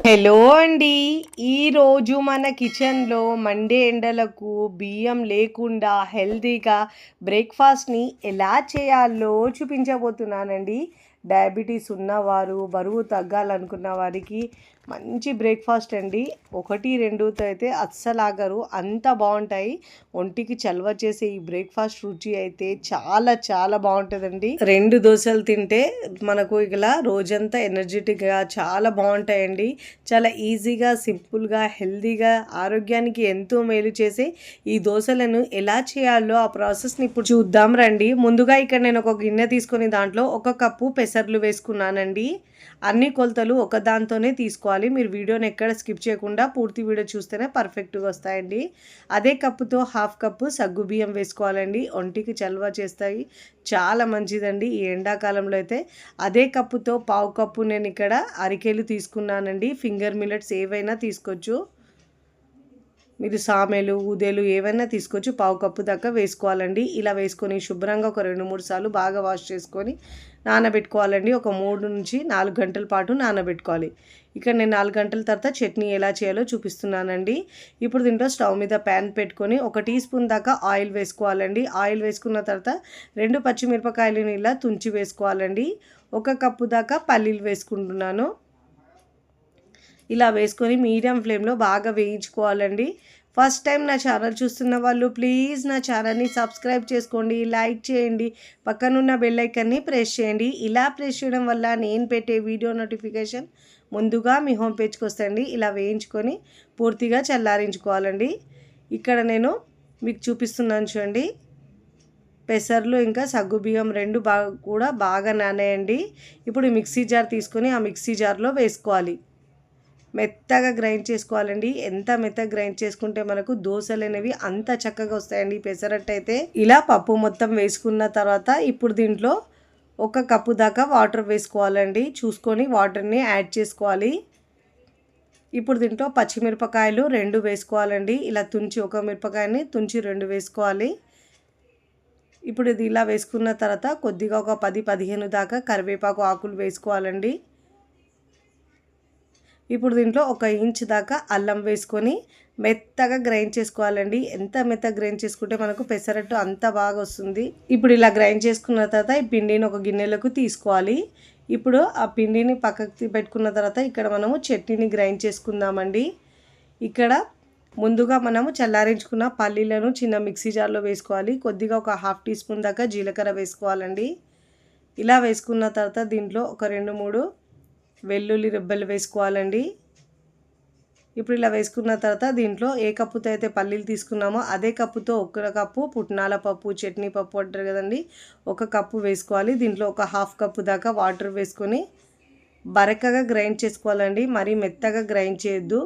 Hello అండి. ఈరోజు మన కిచెన్‌లో మండే ఎండలకు బియ్యం లేకుండా హెల్తీగా బ్రేక్‌ఫాస్ట్‌ని ఎలా చేయాలో చూపించబోతున్నానండి. డయాబెటీస్ ఉన్నవారు, బరువు తగ్గాలనుకున్న వారికి మంచి బ్రేక్‌ఫాస్ట్ అండి. 1, 2తో అయితే అస్సలాగరు. అంత బావుంటాయి. ఒంటికి చలవ చేసే ఈ బ్రేక్‌ఫాస్ట్ రుచి అయితే చాలా చాలా బావుంటదండి. 2 దోసలు తింటే మనకు ఇలా రోజంతా ఎనర్జిటిక్‌గా చాలా బావుంటాయండి. చాలా ఈజీగా, సింపుల్‌గా, హెల్తీగా, ఆరోగ్యానికి ఎంతో మేలు చేసే ఈ దోసలను ఎలా చేయాలో ఆ ప్రాసెస్‌ని ఇప్పుడు చూద్దాం రండి. ముందుగా ఇక్కడ నేను ఒక గిన్నె తీసుకొని దాంట్లో 1 కప్పు పెసర్లు వేసుకున్నానండి. అన్ని కొలతలు ఒకదాంతోనే తీసుకోవాలి. మీరు వీడియోని ఎక్కడ స్కిప్ చేయకుండా పూర్తి వీడియో చూస్తేనే పర్ఫెక్ట్‌గా వస్తాయండి. అదే కప్పుతో 1/2 కప్పు సగ్గుబియ్యం వేసుకోవాలండి. ఒంటికి చలువ చేస్తాయి. చాలా మంచిదండి ఈ ఎండాకాలంలో అయితే. అదే కప్పుతో 1/4 కప్పు నేను ఇక్కడ అరికెలు తీసుకున్నానండి. ఫింగర్ మిల్లెట్స్ ఏవైనా తీసుకోవచ్చు. మీరు సామెలు, ఊదెలు ఏవైనా తీసుకోవచ్చు. 1/4 కప్పు దాకా వేసుకోవాలండి. ఇలా వేసుకొని శుభ్రంగా ఒక 2, 3 సార్లు బాగా వాష్ చేసుకొని నానబెట్టుకోవాలండి. ఒక 3-4 గంటల పాటు నానబెట్టుకోవాలి. ఇక్కడ నేను 4 గంటల తర్వాత చట్నీ ఎలా చేయాలో చూపిస్తున్నానండి. ఇప్పుడు దీంట్లో స్టవ్ మీద ప్యాన్ పెట్టుకొని 1 టీ స్పూన్ దాకా ఆయిల్ వేసుకోవాలండి. ఆయిల్ వేసుకున్న తర్వాత 2 పచ్చిమిరపకాయలను ఇలా తుంచి వేసుకోవాలండి. 1 కప్పు దాకా పల్లీలు వేసుకుంటున్నాను. ఇలా వేసుకొని మీడియం ఫ్లేమ్లో బాగా వేయించుకోవాలండి. ఫస్ట్ టైం నా ఛానల్ చూస్తున్న వాళ్ళు ప్లీజ్ నా ఛానల్ని సబ్స్క్రైబ్ చేసుకోండి, లైక్ చేయండి, పక్కనున్న బెల్ ఐకాన్ని ప్రెస్ చేయండి. ఇలా ప్రెస్ చేయడం వల్ల నేను పెట్టే వీడియో నోటిఫికేషన్ ముందుగా మీ హోమ్ పేజ్కి వస్తాయండి. ఇలా వేయించుకొని పూర్తిగా చల్లారించుకోవాలండి. ఇక్కడ నేను మీకు చూపిస్తున్నాను చూడండి. పెసర్లు ఇంకా సగ్గుబియ్యం 2 బాగా నానేయండి. ఇప్పుడు మిక్సీ జార్ తీసుకొని ఆ మిక్సీ జార్లో వేసుకోవాలి. మెత్తగా గ్రైండ్ చేసుకోవాలండి. ఎంత మెత్తగా గ్రైండ్ చేసుకుంటే మనకు దోశలు అనేవి అంత చక్కగా వస్తాయండి. పెసరట్టు అయితే ఇలా పప్పు మొత్తం వేసుకున్న తర్వాత ఇప్పుడు దీంట్లో 1 కప్పు దాకా వాటర్ వేసుకోవాలండి. చూసుకొని వాటర్ని యాడ్ చేసుకోవాలి. ఇప్పుడు దీంట్లో పచ్చిమిరపకాయలు 2 వేసుకోవాలండి. ఇలా తుంచి 1 మిరపకాయని తుంచి 2 వేసుకోవాలి. ఇప్పుడు ఇది ఇలా వేసుకున్న తర్వాత కొద్దిగా ఒక 10-15 దాకా కరివేపాకు ఆకులు వేసుకోవాలండి. ఇప్పుడు దీంట్లో 1 ఇంచ్ దాకా అల్లం వేసుకొని మెత్తగా గ్రైండ్ చేసుకోవాలండి. ఎంత మెత్తగా గ్రైండ్ చేసుకుంటే మనకు పెసరట్టు అంత బాగా వస్తుంది. ఇప్పుడు ఇలా గ్రైండ్ చేసుకున్న తర్వాత ఈ పిండిని ఒక గిన్నెలోకి తీసుకోవాలి. ఇప్పుడు ఆ పిండిని పక్కకి పెట్టుకున్న తర్వాత ఇక్కడ మనము చట్నీని గ్రైండ్ చేసుకుందామండి. ఇక్కడ ముందుగా మనము చల్లారించుకున్న పల్లీలను చిన్న మిక్సీ జార్లో వేసుకోవాలి. కొద్దిగా ఒక 1/2 టీ స్పూన్ దాకా జీలకర్ర వేసుకోవాలండి. ఇలా వేసుకున్న తర్వాత దీంట్లో ఒక 2, 3 వెల్లుల్లి రెబ్బలు వేసుకోవాలండి. ఇప్పుడు ఇలా వేసుకున్న తర్వాత దీంట్లో ఏ కప్పుతో అయితే పల్లీలు తీసుకున్నామో అదే కప్పుతో 1 కప్పు పుట్నాల పప్పు, చట్నీ పప్పు అంటారు కదండి, 1 కప్పు వేసుకోవాలి. దీంట్లో ఒక 1/2 కప్పు దాకా వాటర్ వేసుకొని బరకగా గ్రైండ్ చేసుకోవాలండి. మరీ మెత్తగా గ్రైండ్ చేయొద్దు.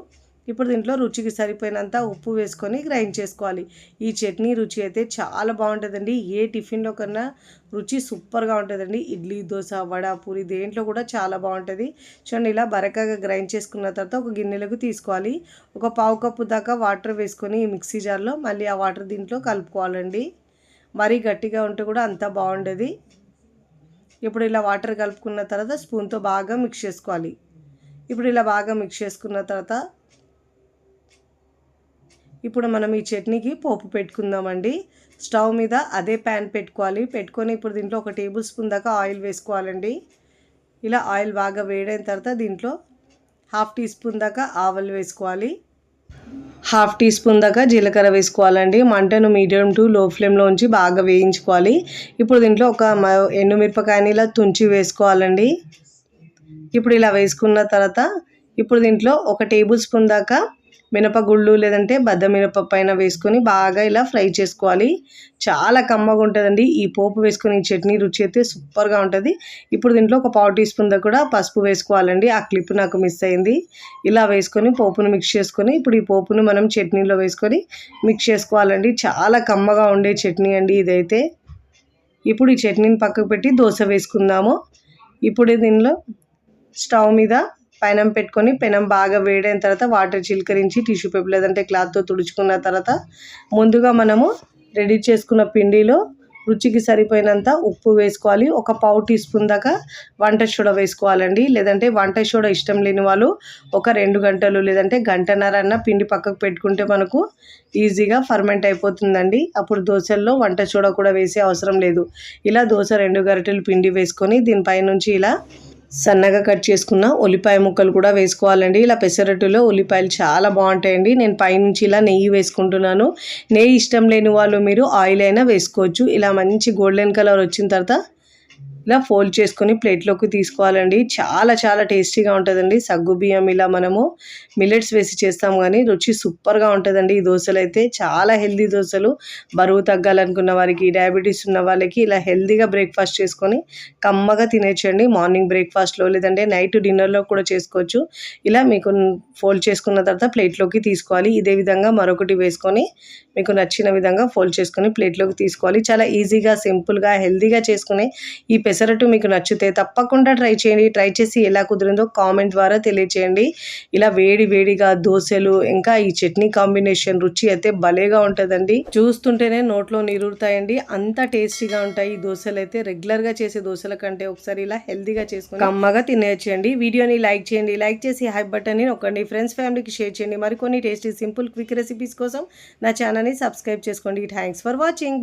ఇప్పుడు దీంట్లో రుచికి సరిపోయినంత ఉప్పు వేసుకొని గ్రైండ్ చేసుకోవాలి. ఈ చట్నీ రుచి అయితే చాలా బాగుంటుందండి. ఏ టిఫిన్లో కన్నా రుచి సూపర్గా ఉంటుందండి. ఇడ్లీ, దోశ, వడ, పూరి దేంట్లో కూడా చాలా బాగుంటుంది. చూడండి ఇలా బరకగా గ్రైండ్ చేసుకున్న తర్వాత ఒక గిన్నెలకు తీసుకోవాలి. ఒక 1/4 కప్పు దాకా వాటర్ వేసుకొని ఈ మిక్సీ జార్లో మళ్ళీ ఆ వాటర్ దీంట్లో కలుపుకోవాలండి. మరీ గట్టిగా ఉంటే కూడా అంత బాగుండదు. ఇప్పుడు ఇలా వాటర్ కలుపుకున్న తర్వాత స్పూన్తో బాగా మిక్స్ చేసుకోవాలి. ఇప్పుడు ఇలా బాగా మిక్స్ చేసుకున్న తర్వాత ఇప్పుడు మనం ఈ చట్నీకి పోపు పెట్టుకుందామండి. స్టవ్ మీద అదే ప్యాన్ పెట్టుకోవాలి. పెట్టుకొని ఇప్పుడు దీంట్లో 1 టేబుల్ స్పూన్ దాకా ఆయిల్ వేసుకోవాలండి. ఇలా ఆయిల్ బాగా వేడైన తర్వాత దీంట్లో 1/2 టీ స్పూన్ దాకా ఆవాలు వేసుకోవాలి. 1/2 టీ స్పూన్ దాకా జీలకర్ర వేసుకోవాలండి. మంటను మీడియం టు లో ఫ్లేమ్లో ఉంచి బాగా వేయించుకోవాలి. ఇప్పుడు దీంట్లో ఒక ఎండుమిరపకాయని ఇలా తుంచి వేసుకోవాలండి. ఇప్పుడు ఇలా వేసుకున్న తర్వాత ఇప్పుడు దీంట్లో 1 టేబుల్ స్పూన్ దాకా మినపగుళ్ళు లేదంటే బద్ద మినపప్పు వేసుకొని బాగా ఇలా ఫ్రై చేసుకోవాలి. చాలా కమ్మగా ఉంటుందండి. ఈ పోపు వేసుకొని ఈ చట్నీ రుచి అయితే సూపర్గా ఉంటుంది. ఇప్పుడు దీంట్లో ఒక 1/4 టీ స్పూన్ దాకా కూడా పసుపు వేసుకోవాలండి. ఆ క్లిప్ నాకు మిస్ అయింది. ఇలా వేసుకొని పోపును మిక్స్ చేసుకొని ఇప్పుడు ఈ పోపును మనం చట్నీలో వేసుకొని మిక్స్ చేసుకోవాలండి. చాలా కమ్మగా ఉండే చట్నీ అండి ఇదైతే. ఇప్పుడు ఈ చట్నీని పక్కకు పెట్టి దోశ వేసుకుందాము. ఇప్పుడు దీనిలో స్టవ్ మీద పెనం పెట్టుకొని పెనం బాగా వేడైన తర్వాత వాటర్ చిలకరించి టిష్యూ పేపర్ లేదంటే క్లాత్తో తుడుచుకున్న తర్వాత ముందుగా మనము రెడీ చేసుకున్న పిండిలో రుచికి సరిపోయినంత ఉప్పు వేసుకోవాలి. ఒక పావు టీ స్పూన్ దాకా వంట సోడా వేసుకోవాలండి. లేదంటే వంట సోడా ఇష్టం లేని వాళ్ళు ఒక 2 గంటలు లేదంటే గంటన్నర అన్న పిండి పక్కకు పెట్టుకుంటే మనకు ఈజీగా ఫర్మెంట్ అయిపోతుందండి. అప్పుడు దోశల్లో వంట సోడా కూడా వేసే అవసరం లేదు. ఇలా దోశ 2 గరిటెలు పిండి వేసుకొని దీనిపైనుంచి ఇలా సన్నగా కట్ చేసుకున్న ఉల్లిపాయ ముక్కలు కూడా వేసుకోవాలండి. ఇలా పెసరట్టులో ఉల్లిపాయలు చాలా బాగుంటాయండి. నేను పైనుంచి ఇలా నెయ్యి వేసుకుంటున్నాను. నెయ్యి ఇష్టం లేని వాళ్ళు మీరు ఆయిల్ అయినా వేసుకోవచ్చు. ఇలా మంచి గోల్డెన్ కలర్ వచ్చిన తర్వాత ఇలా ఫోల్డ్ చేసుకొని ప్లేట్లోకి తీసుకోవాలండి. చాలా చాలా టేస్టీగా ఉంటుందండి. సగ్గు బియ్యం ఇలా మనము మిల్లెట్స్ వేసి చేస్తాం కానీ రుచి సూపర్గా ఉంటుందండి. ఈ దోశలు అయితే చాలా హెల్దీ దోశలు. బరువు తగ్గాలనుకున్న వారికి, డయాబెటీస్ ఉన్న వాళ్ళకి ఇలా హెల్దీగా బ్రేక్ఫాస్ట్ చేసుకొని కమ్మగా తినేయచ్చండి. మార్నింగ్ బ్రేక్ఫాస్ట్లో లేదంటే నైట్ డిన్నర్లో కూడా చేసుకోవచ్చు. ఇలా మీకు ఫోల్డ్ చేసుకున్న తర్వాత ప్లేట్లోకి తీసుకోవాలి. ఇదే విధంగా మరొకటి వేసుకొని మీకు నచ్చిన విధంగా ఫోల్డ్ చేసుకొని ప్లేట్లోకి తీసుకోవాలి. చాలా ఈజీగా, సింపుల్గా, హెల్దీగా చేసుకునే ఈ పెసరట్టు మీకు నచ్చితే తప్పకుండా ట్రై చేయండి. ట్రై చేసి ఎలా కుదిరిందో కామెంట్ ద్వారా తెలియచేయండి. ఇలా వేడి వేడిగా దోశలు ఇంకా ఈ చట్నీ కాంబినేషన్ రుచి అయితే భలేగా ఉంటుందండి. చూస్తుంటేనే నోట్లో నీరుతాయండి. అంత టేస్టీగా ఉంటాయి ఈ దోశలు అయితే. రెగ్యులర్గా చేసే దోశల కంటే ఒకసారి ఇలా హెల్దీగా చేసుకుని కమ్మగా తినేయచ్చండి. వీడియోని లైక్ చేయండి. లైక్ చేసి హై బటన్ని నొక్కండి. ఫ్రెండ్స్, ఫ్యామిలీకి షేర్ చేయండి. మరికొన్ని టేస్టీ, సింపుల్, క్విక్ రెసిపీస్ కోసం నా ఛానల్ని సబ్స్క్రైబ్ చేసుకోండి. Thanks for watching.